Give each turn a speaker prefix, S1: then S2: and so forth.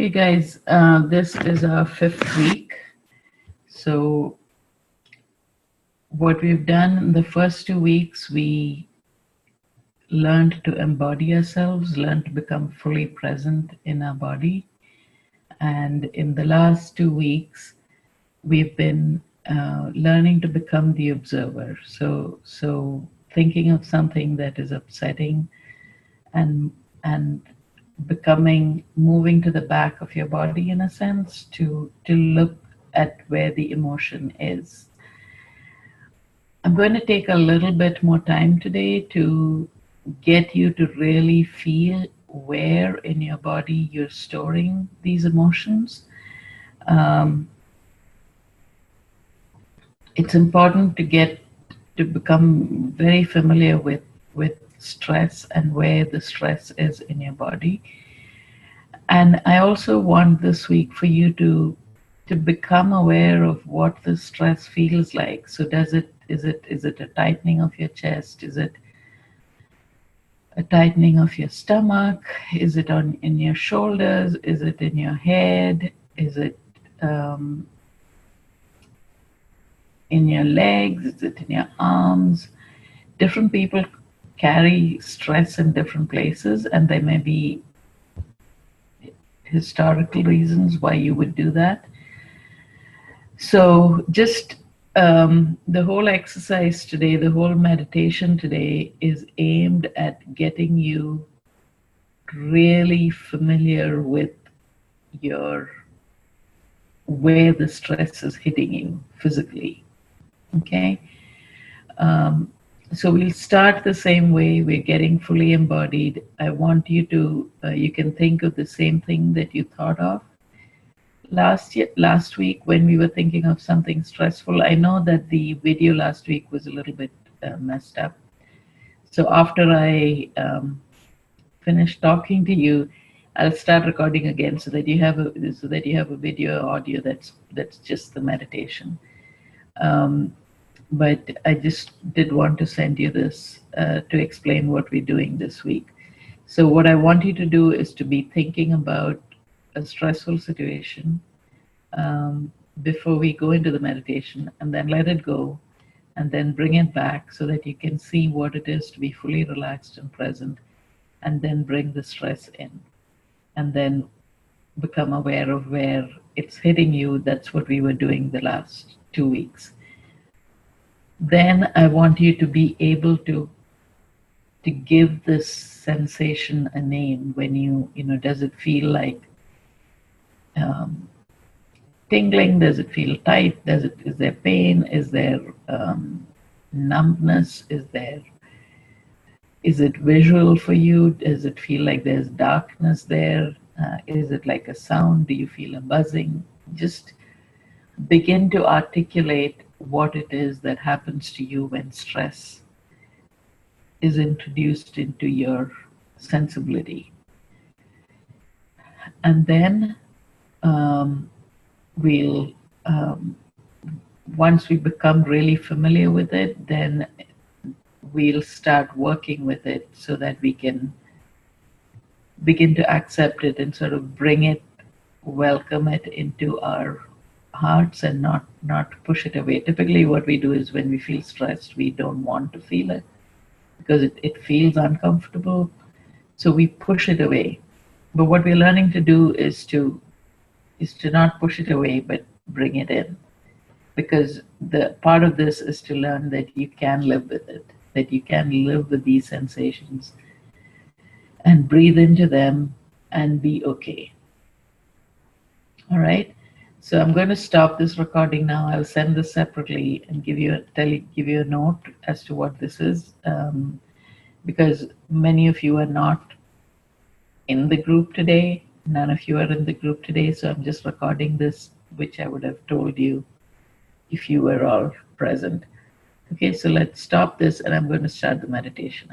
S1: Okay, guys, this is our 5th week. So what we've done in the first 2 weeks, we learned to embody ourselves, learned to become fully present in our body. And in the last 2 weeks, we've been learning to become the observer. So thinking of something that is upsetting and moving to the back of your body in a sense to look at where the emotion is. I'm going to take a little bit more time today to get you to really feel where in your body you're storing these emotions. It's important to become very familiar with stress and where the stress is in your body. And I also want this week for you to become aware of what the stress feels like. So is it a tightening of your chest? Is it a tightening of your stomach? Is it in your shoulders? Is it in your head? Is it in your legs? Is it in your arms? Different people carry stress in different places, and there may be historical reasons why you would do that. So just the whole exercise today, the whole meditation today is aimed at getting you really familiar with where the stress is hitting you physically. Okay. So we'll start the same way. We're getting fully embodied. I want you to, you can think of the same thing that you thought of last week when we were thinking of something stressful. I know that the video last week was a little bit messed up. So after I finish talking to you, I'll start recording again so that you have a video or audio that's just the meditation. But I just did want to send you this to explain what we're doing this week. So what I want you to do is to be thinking about a stressful situation before we go into the meditation, and then let it go, and then bring it back so that you can see what it is to be fully relaxed and present, and then bring the stress in, and then become aware of where it's hitting you. That's what we were doing the last 2 weeks. Then I want you to be able to give this sensation a name. When you does it feel like tingling? Does it feel tight? Is there pain? Is there numbness? Is it visual for you? Does it feel like there's darkness there? Is it like a sound? Do you feel a buzzing? Just begin to articulate what it is that happens to you when stress is introduced into your sensibility. And then once we become really familiar with it, then we'll start working with it so that we can begin to accept it and sort of bring it, welcome it into our hearts and not push it away. Typically what we do is when we feel stressed, we don't want to feel it because it feels uncomfortable. So we push it away. But what we're learning to do is to not push it away, but bring it in. Because the part of this is to learn that you can live with it, that you can live with these sensations and breathe into them and be okay. All right. So I'm going to stop this recording now. I'll send this separately and give you a note as to what this is, because many of you are not in the group today. None of you are in the group today, so I'm just recording this, which I would have told you if you were all present. Okay, so let's stop this, and I'm going to start the meditation.